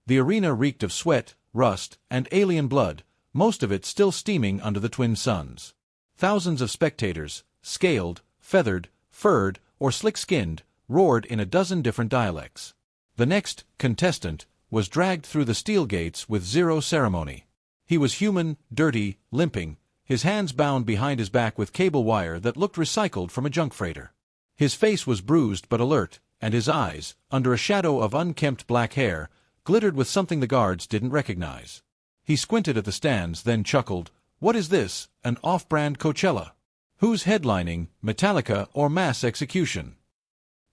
The arena reeked of sweat, rust, and alien blood, most of it still steaming under the twin suns. Thousands of spectators, scaled, feathered, furred, or slick-skinned, roared in a dozen different dialects. The next contestant was dragged through the steel gates with zero ceremony. He was human, dirty, limping, his hands bound behind his back with cable wire that looked recycled from a junk freighter. His face was bruised but alert, and his eyes, under a shadow of unkempt black hair, glittered with something the guards didn't recognize. He squinted at the stands, then chuckled, "What is this, an off-brand Coachella? Who's headlining, Metallica or Mass Execution?"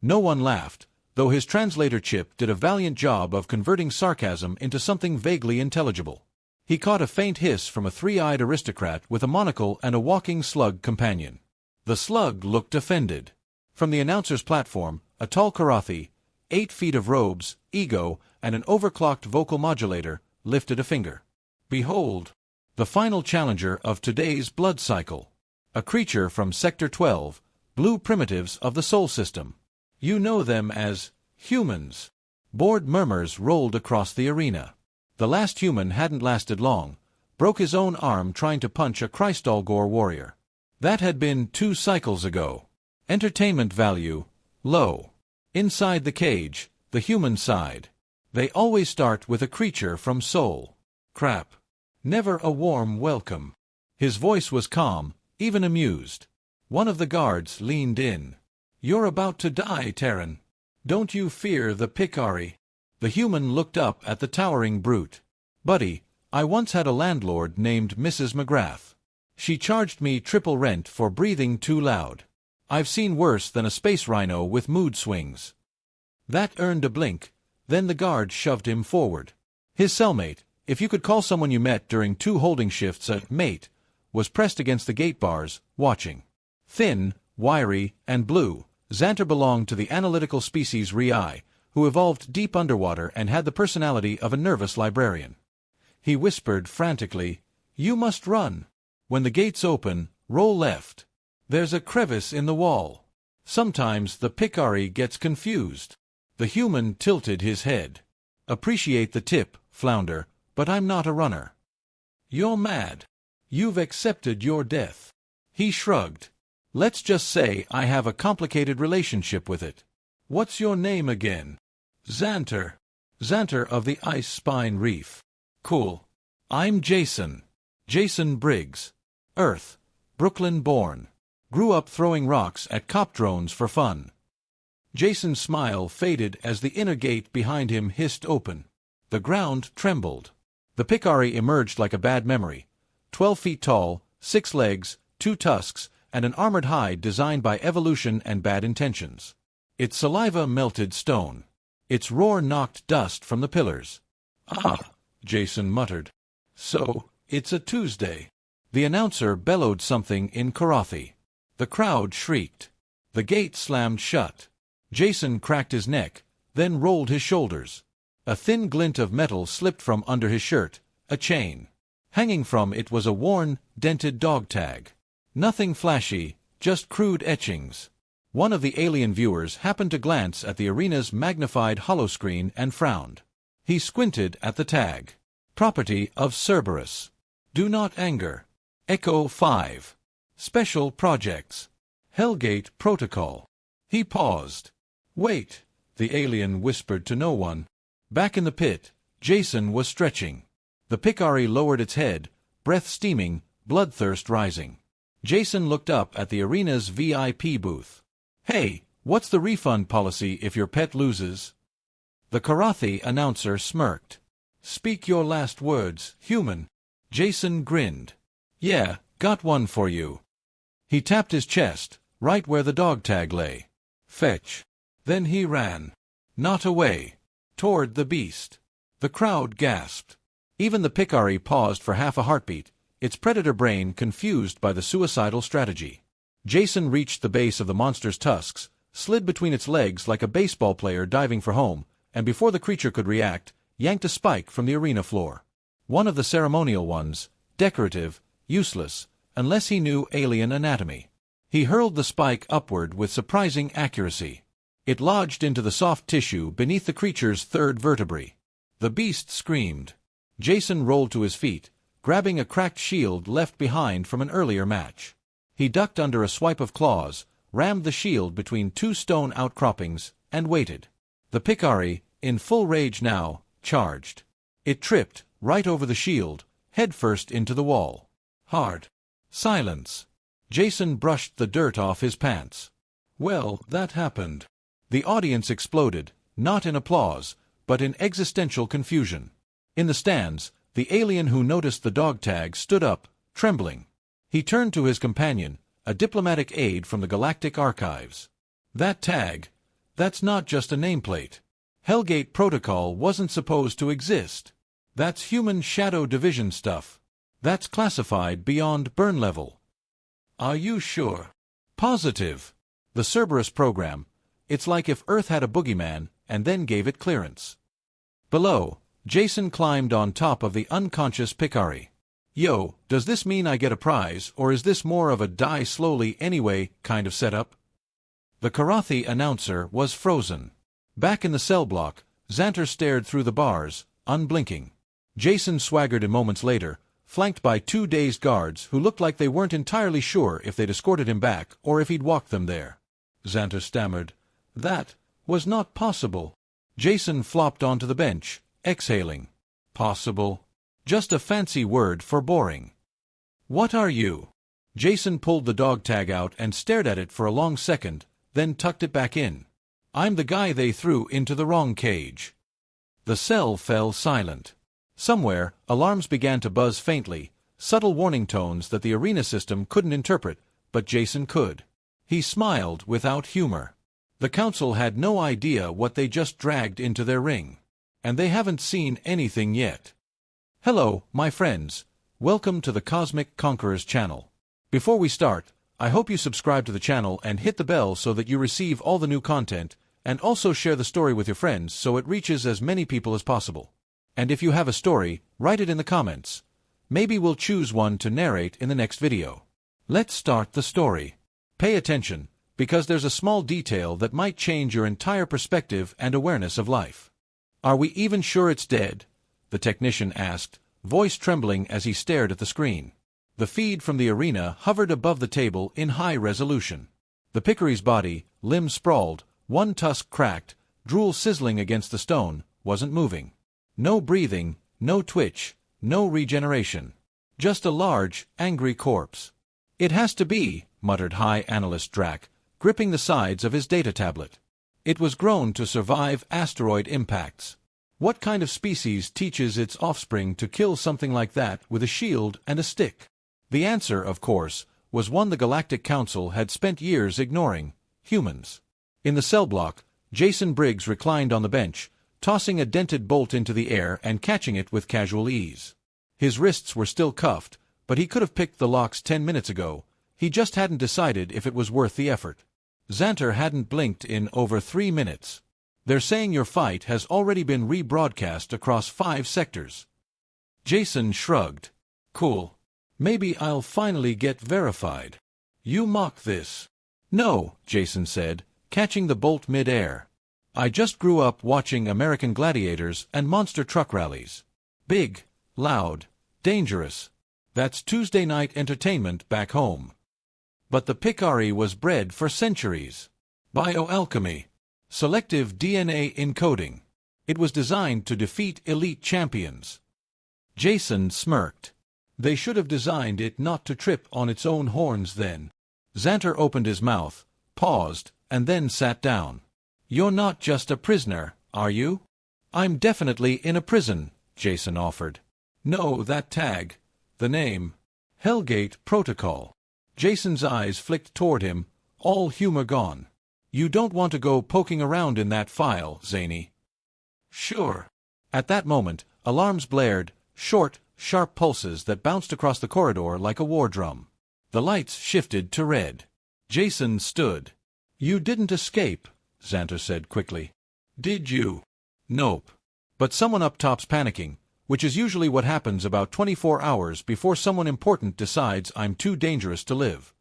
No one laughed, though his translator chip did a valiant job of converting sarcasm into something vaguely intelligible. He caught a faint hiss from a three-eyed aristocrat with a monocle and a walking slug companion. The slug looked offended. From the announcer's platform, a tall Karathi, 8 feet of robes, ego, and an overclocked vocal modulator, lifted a finger. "Behold, the final challenger of today's blood cycle. A creature from Sector 12, blue primitives of the Sol system. You know them as humans." Bored murmurs rolled across the arena. The last human hadn't lasted long, broke his own arm trying to punch a Krystalgor warrior. That had been 2 cycles ago. Entertainment value, low. Inside the cage, the human side. They always start with a creature from Sol. Crap. Never a warm welcome. His voice was calm, even amused. One of the guards leaned in. "You're about to die, Terran. Don't you fear the Picari?" The human looked up at the towering brute. "Buddy, I once had a landlord named Mrs. McGrath. She charged me triple rent for breathing too loud. I've seen worse than a space rhino with mood swings." That earned a blink, then the guard shoved him forward. His cellmate, if you could call someone you met during 2 holding shifts a mate, was pressed against the gate bars, watching. Thin, wiry, and blue, Xanter belonged to the analytical species Rei, who evolved deep underwater and had the personality of a nervous librarian. He whispered frantically, "You must run. When the gates open, roll left. There's a crevice in the wall." Sometimes the Picari gets confused. The human tilted his head. "Appreciate the tip, Flounder, but I'm not a runner." "You're mad. You've accepted your death." He shrugged. "Let's just say I have a complicated relationship with it. What's your name again?" "Xanter. Xanter of the Ice Spine Reef." "Cool. I'm Jason. Jason Briggs. Earth. Brooklyn born. Grew up throwing rocks at cop drones for fun." Jason's smile faded as the inner gate behind him hissed open. The ground trembled. The Picari emerged like a bad memory. 12 feet tall, 6 legs, 2 tusks, and an armored hide designed by evolution and bad intentions. Its saliva melted stone. Its roar knocked dust from the pillars. "Ah," Jason muttered. "So, it's a Tuesday." The announcer bellowed something in Karathi. The crowd shrieked. The gate slammed shut. Jason cracked his neck, then rolled his shoulders. A thin glint of metal slipped from under his shirt, a chain. Hanging from it was a worn, dented dog tag. Nothing flashy, just crude etchings. One of the alien viewers happened to glance at the arena's magnified holoscreen and frowned. He squinted at the tag. "Property of Cerberus. Do not anger. Echo 5. Special projects. Hellgate Protocol." He paused. "Wait," the alien whispered to no one. Back in the pit, Jason was stretching. The Picari lowered its head, breath steaming, bloodthirst rising. Jason looked up at the arena's VIP booth. "Hey, what's the refund policy if your pet loses?" The Karathi announcer smirked. "Speak your last words, human." Jason grinned. "Yeah, got one for you." He tapped his chest, right where the dog tag lay. "Fetch." Then he ran. Not away. Toward the beast. The crowd gasped. Even the Picari paused for half a heartbeat, its predator brain confused by the suicidal strategy. Jason reached the base of the monster's tusks, slid between its legs like a baseball player diving for home, and before the creature could react, yanked a spike from the arena floor. One of the ceremonial ones, decorative, useless, unless he knew alien anatomy. He hurled the spike upward with surprising accuracy. It lodged into the soft tissue beneath the creature's third vertebrae. The beast screamed. Jason rolled to his feet, grabbing a cracked shield left behind from an earlier match. He ducked under a swipe of claws, rammed the shield between two stone outcroppings, and waited. The Picari, in full rage now, charged. It tripped, right over the shield, headfirst into the wall. Hard. Silence. Jason brushed the dirt off his pants. Well, that happened. The audience exploded, not in applause, but in existential confusion. In the stands, the alien who noticed the dog tag stood up, trembling. He turned to his companion, a diplomatic aide from the Galactic archives. That tag, that's not just a nameplate. Hellgate protocol wasn't supposed to exist. That's human shadow division stuff. That's classified beyond burn level. Are you sure? Positive. The Cerberus program. It's like if Earth had a boogeyman, and then gave it clearance. Below, Jason climbed on top of the unconscious Picari. Yo, does this mean I get a prize, or is this more of a die slowly anyway kind of setup? The Karathi announcer was frozen. Back in the cell block, Xanter stared through the bars, unblinking. Jason swaggered in moments later, flanked by two dazed guards who looked like they weren't entirely sure if they'd escorted him back or if he'd walked them there. Xanter stammered. That was not possible. Jason flopped onto the bench, exhaling. Possible? Just a fancy word for boring. What are you? Jason pulled the dog tag out and stared at it for a long second, then tucked it back in. I'm the guy they threw into the wrong cage. The cell fell silent. Somewhere, alarms began to buzz faintly, subtle warning tones that the arena system couldn't interpret, but Jason could. He smiled without humor. The council had no idea what they just dragged into their ring. And they haven't seen anything yet. Hello, my friends. Welcome to the Cosmic Conquerors channel. Before we start, I hope you subscribe to the channel and hit the bell so that you receive all the new content, and also share the story with your friends so it reaches as many people as possible. And if you have a story, write it in the comments. Maybe we'll choose one to narrate in the next video. Let's start the story. Pay attention, because there's a small detail that might change your entire perspective and awareness of life. Are we even sure it's dead? The technician asked, voice trembling as he stared at the screen. The feed from the arena hovered above the table in high resolution. The Picari's body, limbs sprawled, one tusk cracked, drool sizzling against the stone, wasn't moving. No breathing, no twitch, no regeneration. Just a large, angry corpse. It has to be, muttered High Analyst Drac, gripping the sides of his data tablet. It was grown to survive asteroid impacts. What kind of species teaches its offspring to kill something like that with a shield and a stick? The answer, of course, was one the Galactic Council had spent years ignoring: humans. In the cell block, Jason Briggs reclined on the bench, tossing a dented bolt into the air and catching it with casual ease. His wrists were still cuffed, but he could have picked the locks 10 minutes ago. He just hadn't decided if it was worth the effort. Xanter hadn't blinked in over 3 minutes. They're saying your fight has already been rebroadcast across 5 sectors. Jason shrugged. Cool. Maybe I'll finally get verified. You mock this. No, Jason said, catching the bolt mid-air. I just grew up watching American gladiators and monster truck rallies. Big, loud, dangerous. That's Tuesday night entertainment back home. But the Picari was bred for centuries. Bioalchemy. Selective DNA encoding. It was designed to defeat elite champions. Jason smirked. They should have designed it not to trip on its own horns then. Xanter opened his mouth, paused, and then sat down. You're not just a prisoner, are you? I'm definitely in a prison, Jason offered. No, that tag. The name. Hellgate Protocol. Jason's eyes flicked toward him, all humor gone. You don't want to go poking around in that file, Zany. Sure. At that moment, alarms blared, short, sharp pulses that bounced across the corridor like a war drum. The lights shifted to red. Jason stood. You didn't escape, Xanter said quickly. Did you? Nope. But someone up top's panicking, which is usually what happens about 24 hours before someone important decides I'm too dangerous to live.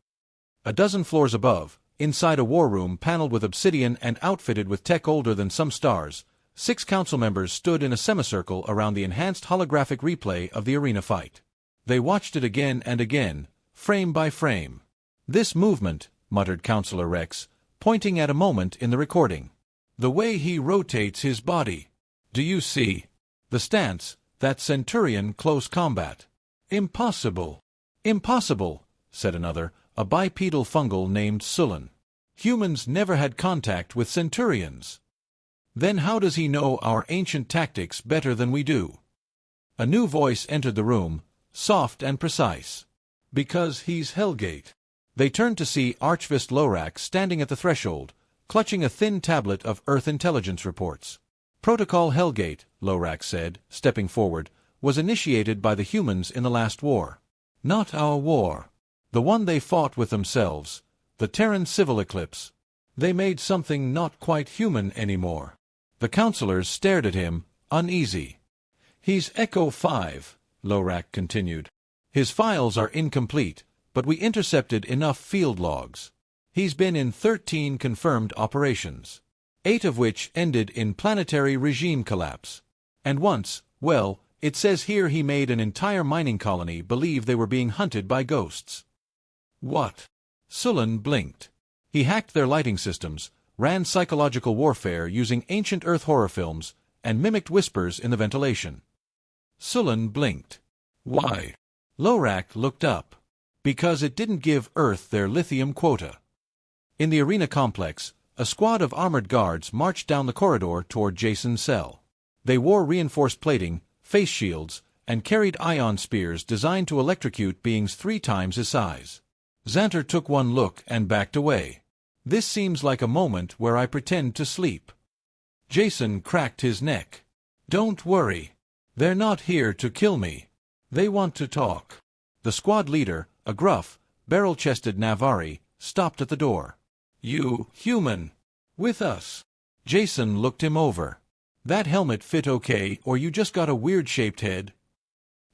A dozen floors above, inside a war room paneled with obsidian and outfitted with tech older than some stars, 6 council members stood in a semicircle around the enhanced holographic replay of the arena fight. They watched it again and again, frame by frame. "This movement," muttered Councillor Rex, pointing at a moment in the recording. "The way he rotates his body. Do you see? The stance, that Centurion close combat. Impossible." "Impossible," said another, a bipedal fungal named Sullen. "Humans never had contact with Centurions." "Then how does he know our ancient tactics better than we do?" A new voice entered the room, soft and precise. "Because he's Hellgate." They turned to see Archivist Lorak standing at the threshold, clutching a thin tablet of Earth intelligence reports. "Protocol Hellgate," Lorak said, stepping forward, "was initiated by the humans in the last war. Not our war. The one they fought with themselves, the Terran civil eclipse. They made something not quite human anymore." The councillors stared at him, uneasy. "He's Echo 5, Lorak continued. "His files are incomplete, but we intercepted enough field logs. He's been in 13 confirmed operations, 8 of which ended in planetary regime collapse. And once, well, it says here he made an entire mining colony believe they were being hunted by ghosts." "What?" Sullen blinked. "He hacked their lighting systems, ran psychological warfare using ancient Earth horror films, and mimicked whispers in the ventilation." Sullen blinked. "Why?" Lorak looked up. "Because it didn't give Earth their lithium quota." In the arena complex, a squad of armored guards marched down the corridor toward Jason's cell. They wore reinforced plating, face shields, and carried ion spears designed to electrocute beings 3 times his size. Xanter took one look and backed away. "This seems like a moment where I pretend to sleep." Jason cracked his neck. "Don't worry. They're not here to kill me. They want to talk." The squad leader, a gruff, barrel-chested Navari, stopped at the door. "You, human, with us?" Jason looked him over. "That helmet fit okay, or you just got a weird-shaped head?"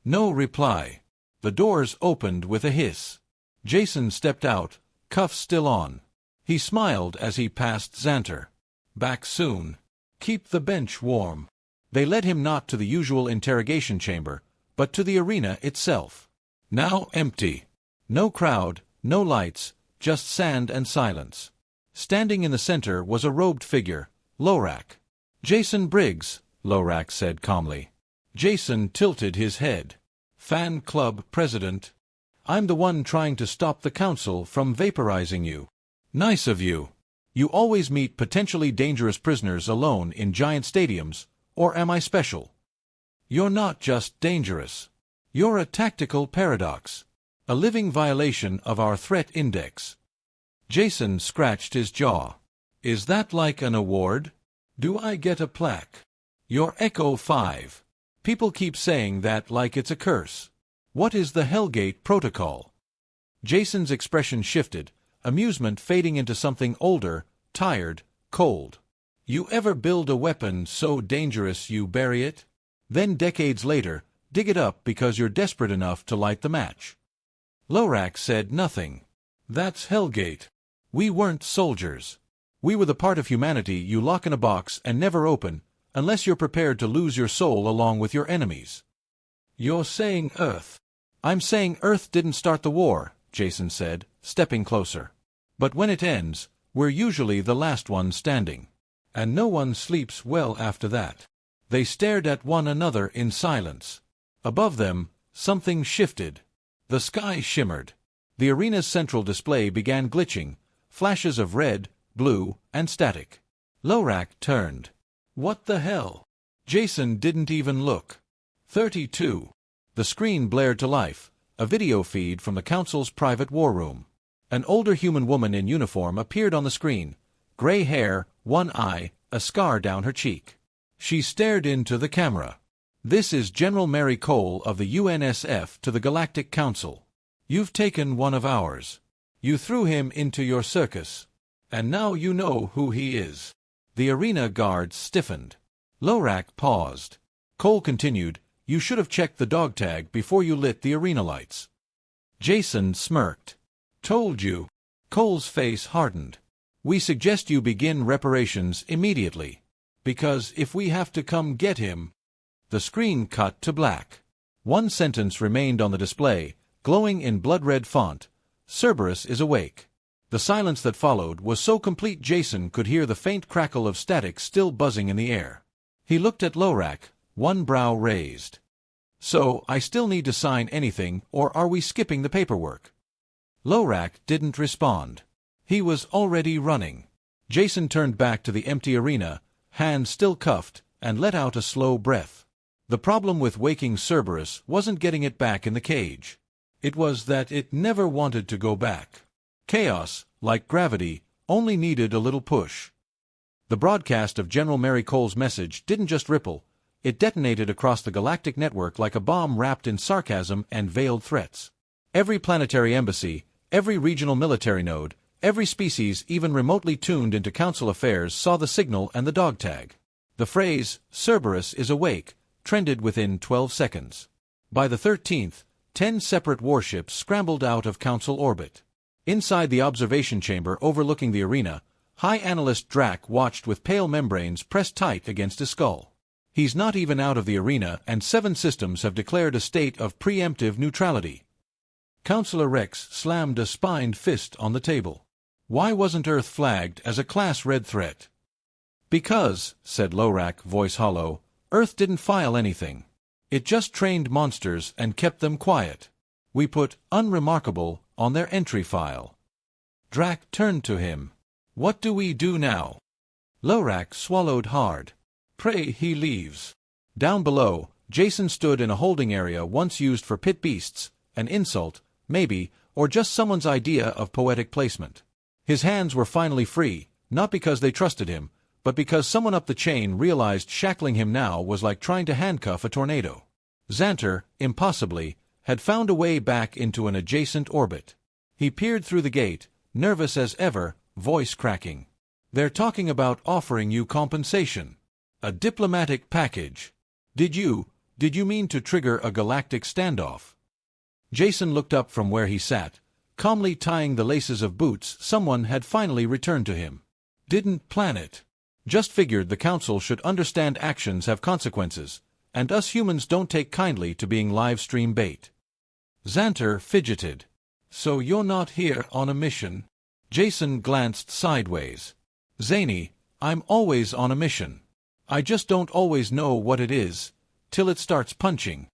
No reply. The doors opened with a hiss. Jason stepped out, cuffs still on. He smiled as he passed Xanter. "Back soon. Keep the bench warm." They led him not to the usual interrogation chamber, but to the arena itself. Now empty. No crowd, no lights, just sand and silence. Standing in the center was a robed figure, Lorak. "Jason Briggs," Lorak said calmly. Jason tilted his head. "Fan club president. I'm the one trying to stop the council from vaporizing you." "Nice of you. You always meet potentially dangerous prisoners alone in giant stadiums, or am I special?" "You're not just dangerous. You're a tactical paradox. A living violation of our threat index." Jason scratched his jaw. "Is that like an award? Do I get a plaque?" "You're Echo 5. People keep saying that like it's a curse. What is the Hellgate protocol?" Jason's expression shifted, amusement fading into something older, tired, cold. "You ever build a weapon so dangerous you bury it? Then decades later, dig it up because you're desperate enough to light the match?" Lorak said nothing. "That's Hellgate. We weren't soldiers. We were the part of humanity you lock in a box and never open, unless you're prepared to lose your soul along with your enemies." "You're saying Earth." "I'm saying Earth didn't start the war," Jason said, stepping closer. "But when it ends, we're usually the last one standing. And no one sleeps well after that." They stared at one another in silence. Above them, something shifted. The sky shimmered. The arena's central display began glitching, flashes of red, blue, and static. Lorak turned. "What the hell?" Jason didn't even look. 32. The screen blared to life, a video feed from the council's private war room. An older human woman in uniform appeared on the screen, gray hair, one eye, a scar down her cheek. She stared into the camera. "This is General Mary Cole of the UNSF to the Galactic Council. You've taken one of ours. You threw him into your circus. And now you know who he is." The arena guards stiffened. Lorak paused. Cole continued, "You should have checked the dog tag before you lit the arena lights." Jason smirked. "Told you." Cole's face hardened. "We suggest you begin reparations immediately. Because if we have to come get him... The screen cut to black. One sentence remained on the display, glowing in blood-red font. Cerberus is awake. The silence that followed was so complete Jason could hear the faint crackle of static still buzzing in the air. He looked at Lorak, one brow raised. So, I still need to sign anything, or are we skipping the paperwork? Lorak didn't respond. He was already running. Jason turned back to the empty arena, hands still cuffed, and let out a slow breath. The problem with waking Cerberus wasn't getting it back in the cage. It was that it never wanted to go back. Chaos, like gravity, only needed a little push. The broadcast of General Mary Cole's message didn't just ripple, it detonated across the galactic network like a bomb wrapped in sarcasm and veiled threats. Every planetary embassy, every regional military node, every species even remotely tuned into council affairs saw the signal and the dog tag. The phrase, Cerberus is awake, trended within 12 seconds. By the 13th, 10 separate warships scrambled out of council orbit. Inside the observation chamber overlooking the arena, High Analyst Drac watched with pale membranes pressed tight against his skull. He's not even out of the arena and 7 systems have declared a state of preemptive neutrality. Counselor Rex slammed a spined fist on the table. Why wasn't Earth flagged as a Class Red threat? Because, said Lorak, voice hollow, Earth didn't file anything. It just trained monsters and kept them quiet. We put unremarkable on their entry file. Drac turned to him. What do we do now? Lorak swallowed hard. Pray he leaves. Down below, Jason stood in a holding area once used for pit beasts, an insult, maybe, or just someone's idea of poetic placement. His hands were finally free, not because they trusted him, but because someone up the chain realized shackling him now was like trying to handcuff a tornado. Xanter, impossibly, had found a way back into an adjacent orbit. He peered through the gate, nervous as ever, voice cracking. They're talking about offering you compensation. A diplomatic package. Did you mean to trigger a galactic standoff? Jason looked up from where he sat, calmly tying the laces of boots someone had finally returned to him. Didn't plan it. Just figured the Council should understand actions have consequences, and us humans don't take kindly to being live-stream bait. Xanter fidgeted. So you're not here on a mission? Jason glanced sideways. Zany, I'm always on a mission. I just don't always know what it is, till it starts punching.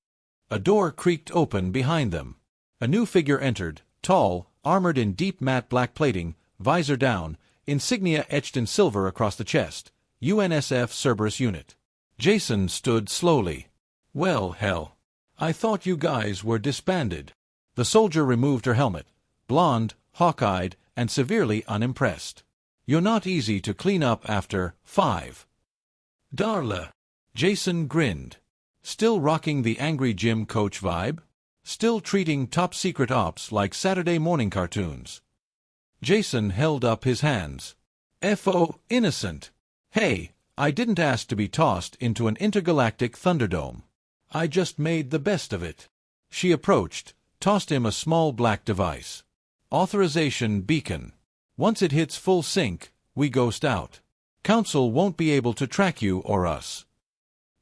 A door creaked open behind them. A new figure entered, tall, armored in deep matte black plating, visor down, insignia etched in silver across the chest. UNSF Cerberus unit. Jason stood slowly. Well, hell. I thought you guys were disbanded. The soldier removed her helmet, blonde, hawk-eyed, and severely unimpressed. You're not easy to clean up after 5. Darla. Jason grinned. Still rocking the Angry Jim coach vibe? Still treating top-secret ops like Saturday morning cartoons? Jason held up his hands. F.O. innocent. Hey, I didn't ask to be tossed into an intergalactic thunderdome. I just made the best of it. She approached, tossed him a small black device. Authorization beacon. Once it hits full sync, we ghost out. Council won't be able to track you or us.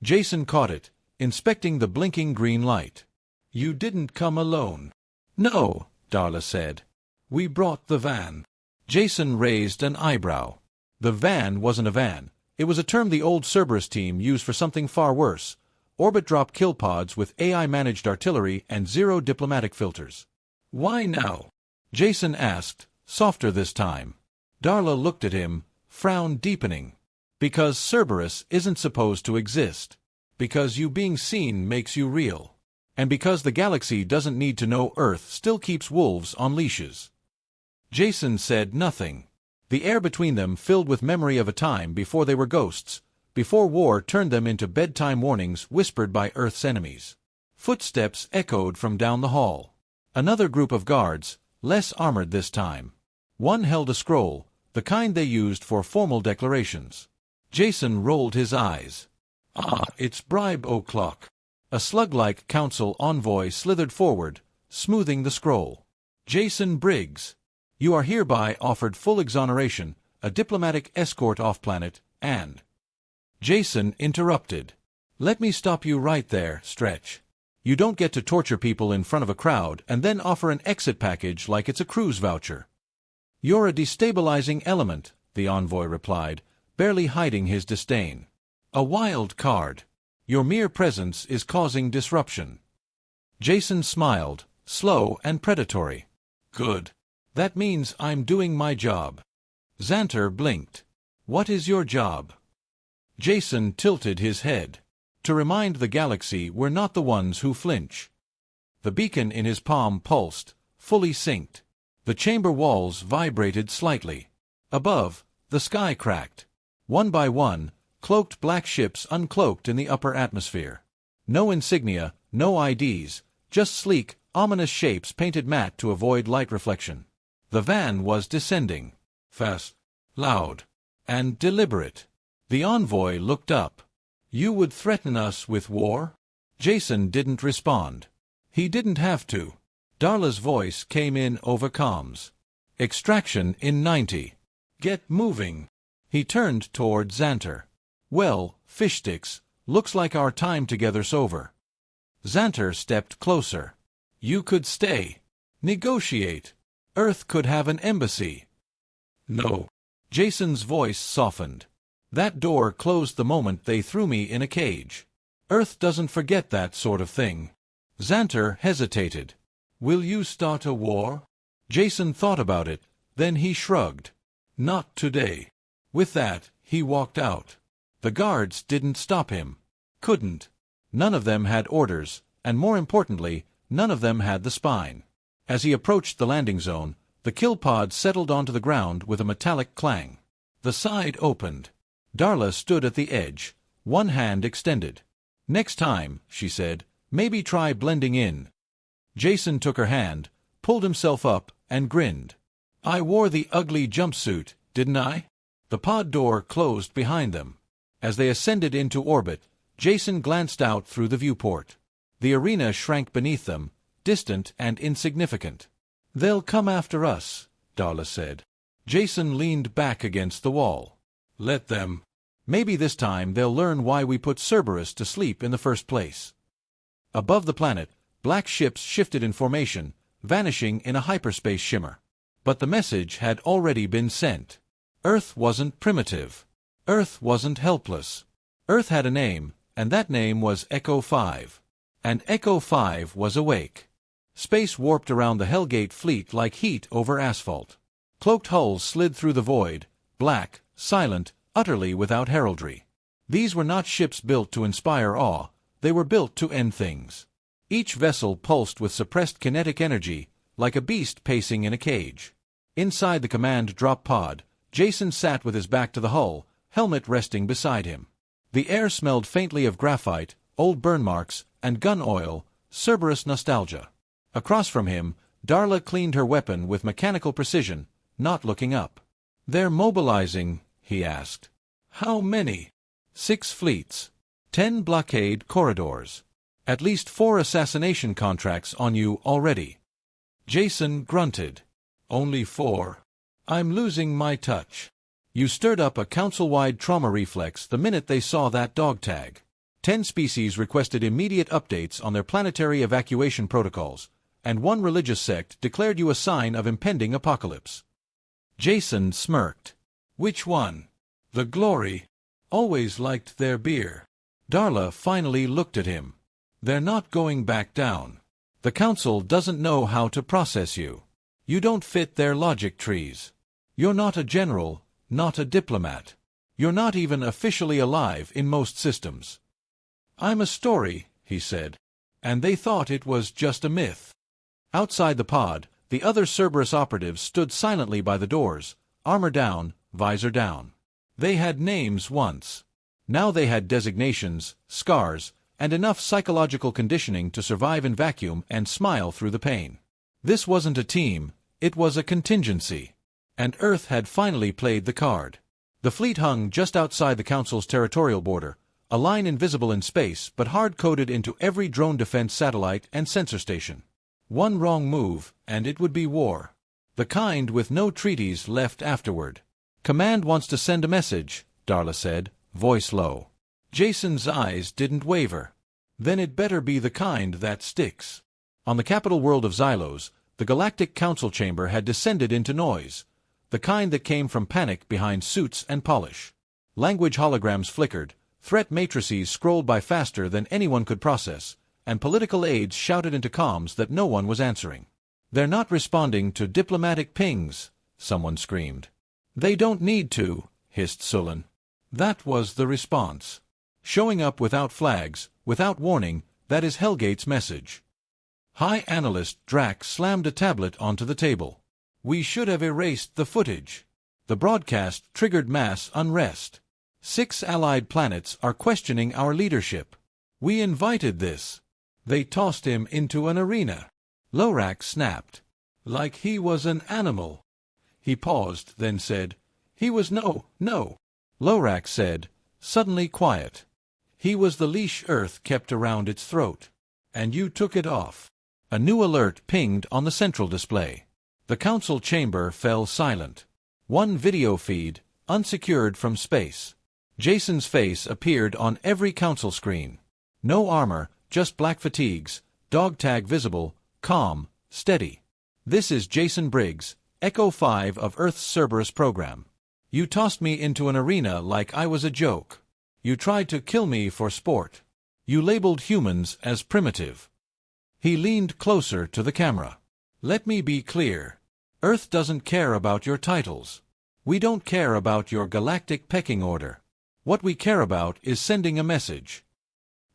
Jason caught it, inspecting the blinking green light. You didn't come alone. No, Darla said. We brought the van. Jason raised an eyebrow. The van wasn't a van. It was a term the old Cerberus team used for something far worse. Orbit drop kill pods with AI-managed artillery and zero diplomatic filters. Why now? Jason asked, softer this time. Darla looked at him, frown deepening. Because Cerberus isn't supposed to exist. Because you being seen makes you real. And because the galaxy doesn't need to know Earth still keeps wolves on leashes. Jason said nothing. The air between them filled with memory of a time before they were ghosts, before war turned them into bedtime warnings whispered by Earth's enemies. Footsteps echoed from down the hall. Another group of guards, less armored this time. One held a scroll, the kind they used for formal declarations. Jason rolled his eyes. Ah, it's bribe o'clock. A slug-like council envoy slithered forward, smoothing the scroll. Jason Briggs. You are hereby offered full exoneration, a diplomatic escort off-planet, and... Jason interrupted. Let me stop you right there, Stretch. You don't get to torture people in front of a crowd and then offer an exit package like it's a cruise voucher. You're a destabilizing element, the envoy replied, barely hiding his disdain. A wild card. Your mere presence is causing disruption. Jason smiled, slow and predatory. Good. That means I'm doing my job. Xanter blinked. What is your job? Jason tilted his head. To remind the galaxy we're not the ones who flinch. The beacon in his palm pulsed, fully synced. The chamber walls vibrated slightly. Above, the sky cracked. One by one, cloaked black ships uncloaked in the upper atmosphere. No insignia, no IDs, just sleek, ominous shapes painted matte to avoid light reflection. The van was descending. Fast, loud, and deliberate. The envoy looked up. You would threaten us with war? Jason didn't respond. He didn't have to. Darla's voice came in over comms. Extraction in 90. Get moving. He turned toward Xanter. Well, fish sticks, looks like our time together's over. Xanter stepped closer. You could stay. Negotiate. Earth could have an embassy. No. Jason's voice softened. That door closed the moment they threw me in a cage. Earth doesn't forget that sort of thing. Xanter hesitated. Will you start a war? Jason thought about it, then he shrugged. Not today. With that, he walked out. The guards didn't stop him. Couldn't. None of them had orders, and more importantly, none of them had the spine. As he approached the landing zone, the kill pod settled onto the ground with a metallic clang. The side opened. Darla stood at the edge, one hand extended. Next time, she said, maybe try blending in. Jason took her hand, pulled himself up, and grinned. I wore the ugly jumpsuit, didn't I? The pod door closed behind them. As they ascended into orbit, Jason glanced out through the viewport. The arena shrank beneath them, distant and insignificant. They'll come after us, Darla said. Jason leaned back against the wall. Let them. Maybe this time they'll learn why we put Cerberus to sleep in the first place. Above the planet, black ships shifted in formation, vanishing in a hyperspace shimmer. But the message had already been sent. Earth wasn't primitive. Earth wasn't helpless. Earth had a name, and that name was Echo 5. And Echo 5 was awake. Space warped around the Hellgate fleet like heat over asphalt. Cloaked hulls slid through the void, black, silent, utterly without heraldry. These were not ships built to inspire awe, they were built to end things. Each vessel pulsed with suppressed kinetic energy, like a beast pacing in a cage. Inside the command drop pod, Jason sat with his back to the hull, helmet resting beside him. The air smelled faintly of graphite, old burn marks, and gun oil, Cerberus nostalgia. Across from him, Darla cleaned her weapon with mechanical precision, not looking up. They're mobilizing, he asked. How many? 6 fleets. 10 blockade corridors. At least 4 assassination contracts on you already. Jason grunted. Only 4. I'm losing my touch. You stirred up a council-wide trauma reflex the minute they saw that dog tag. 10 species requested immediate updates on their planetary evacuation protocols, and 1 religious sect declared you a sign of impending apocalypse. Jason smirked. Which one? The Glory. Always liked their beer. Darla finally looked at him. They're not going back down. The Council doesn't know how to process you. You don't fit their logic trees. You're not a general, not a diplomat. You're not even officially alive in most systems. I'm a story, he said. And they thought it was just a myth. Outside the pod, the other Cerberus operatives stood silently by the doors, armor down, visor down. They had names once. Now they had designations, scars, and enough psychological conditioning to survive in vacuum and smile through the pain. This wasn't a team, it was a contingency. And Earth had finally played the card. The fleet hung just outside the Council's territorial border, a line invisible in space but hard-coded into every drone defense satellite and sensor station. One wrong move, and it would be war. The kind with no treaties left afterward. Command wants to send a message, Darla said, voice low. Jason's eyes didn't waver. Then it better be the kind that sticks. On the capital world of Xylos, the Galactic Council chamber had descended into noise, the kind that came from panic behind suits and polish. Language holograms flickered, threat matrices scrolled by faster than anyone could process, and political aides shouted into comms that no one was answering. "They're not responding to diplomatic pings," someone screamed. "They don't need to," hissed Sullen. That was the response. "Showing up without flags, without warning, that is Hellgate's message." High Analyst Drax slammed a tablet onto the table. "We should have erased the footage. The broadcast triggered mass unrest. 6 allied planets are questioning our leadership. We invited this. They tossed him into an arena." Lorak snapped. "Like he was an animal." He paused, then said, "He was no. Lorak said, suddenly quiet. "He was the leash Earth kept around its throat. And you took it off." A new alert pinged on the central display. The council chamber fell silent. One video feed, unsecured from space. Jason's face appeared on every council screen. No armor, just black fatigues, dog tag visible, calm, steady. "This is Jason Briggs, Echo 5 of Earth's Cerberus program. You tossed me into an arena like I was a joke. You tried to kill me for sport. You labeled humans as primitive." He leaned closer to the camera. "Let me be clear. Earth doesn't care about your titles. We don't care about your galactic pecking order. What we care about is sending a message."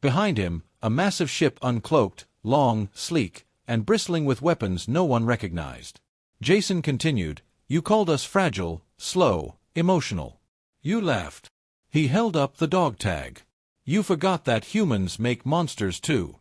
Behind him, a massive ship uncloaked, long, sleek, and bristling with weapons no one recognized. Jason continued, "You called us fragile, slow, emotional. You laughed." He held up the dog tag. "You forgot that humans make monsters too."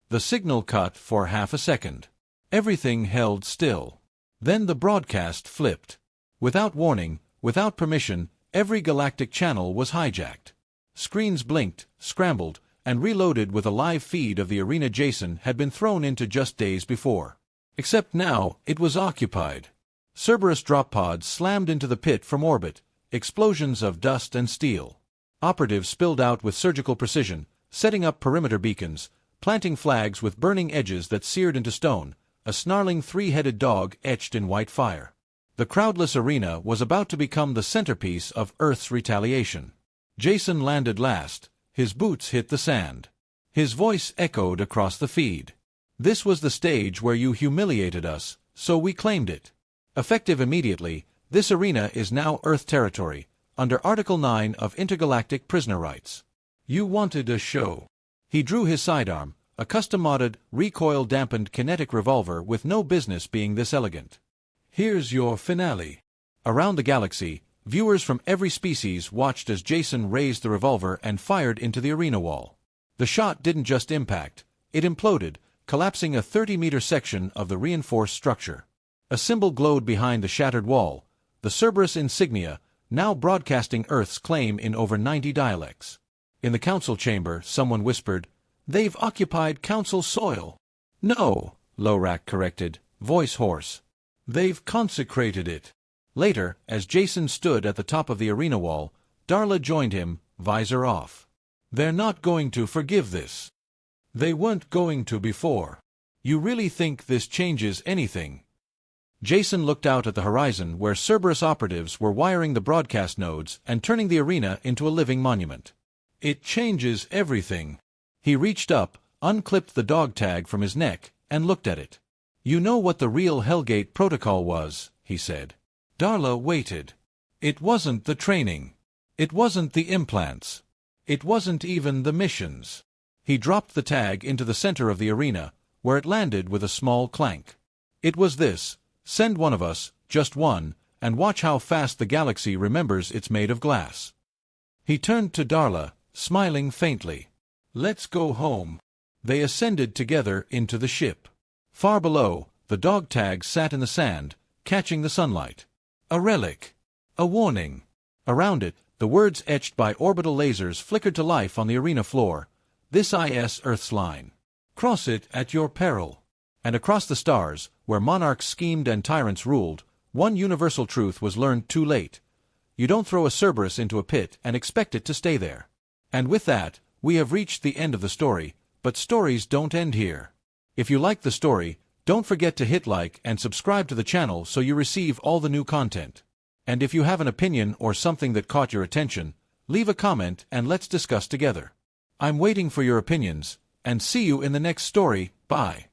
The signal cut for half a second. Everything held still. Then the broadcast flipped. Without warning, without permission, every galactic channel was hijacked. Screens blinked, scrambled, and reloaded with a live feed of the arena Jason had been thrown into just days before. Except now, it was occupied. Cerberus drop pods slammed into the pit from orbit, explosions of dust and steel. Operatives spilled out with surgical precision, setting up perimeter beacons, planting flags with burning edges that seared into stone, a snarling 3-headed dog etched in white fire. The crowdless arena was about to become the centerpiece of Earth's retaliation. Jason landed last. His boots hit the sand. His voice echoed across the feed. "This was the stage where you humiliated us, so we claimed it. Effective immediately, this arena is now Earth territory, under Article 9 of Intergalactic Prisoner Rights. You wanted a show." He drew his sidearm, a custom-modded, recoil-dampened kinetic revolver with no business being this elegant. "Here's your finale." Around the galaxy, viewers from every species watched as Jason raised the revolver and fired into the arena wall. The shot didn't just impact, it imploded, collapsing a 30-meter section of the reinforced structure. A symbol glowed behind the shattered wall, the Cerberus insignia, now broadcasting Earth's claim in over 90 dialects. In the council chamber, someone whispered, "They've occupied council soil." "No," Lorak corrected, voice hoarse. "They've consecrated it." Later, as Jason stood at the top of the arena wall, Darla joined him, visor off. "They're not going to forgive this. They weren't going to before. You really think this changes anything?" Jason looked out at the horizon where Cerberus operatives were wiring the broadcast nodes and turning the arena into a living monument. "It changes everything." He reached up, unclipped the dog tag from his neck, and looked at it. "You know what the real Hellgate protocol was," he said. Darla waited. "It wasn't the training. It wasn't the implants. It wasn't even the missions." He dropped the tag into the center of the arena, where it landed with a small clank. "It was this: send one of us, just one, and watch how fast the galaxy remembers it's made of glass." He turned to Darla, smiling faintly. "Let's go home." They ascended together into the ship. Far below, the dog tag sat in the sand, catching the sunlight. A relic. A warning. Around it, the words etched by orbital lasers flickered to life on the arena floor. "This is Earth's line. Cross it at your peril." And across the stars, where monarchs schemed and tyrants ruled, one universal truth was learned too late. You don't throw a Cerberus into a pit and expect it to stay there. And with that, we have reached the end of the story, but stories don't end here. If you like the story, don't forget to hit like and subscribe to the channel so you receive all the new content. And if you have an opinion or something that caught your attention, leave a comment and let's discuss together. I'm waiting for your opinions, and see you in the next story. Bye.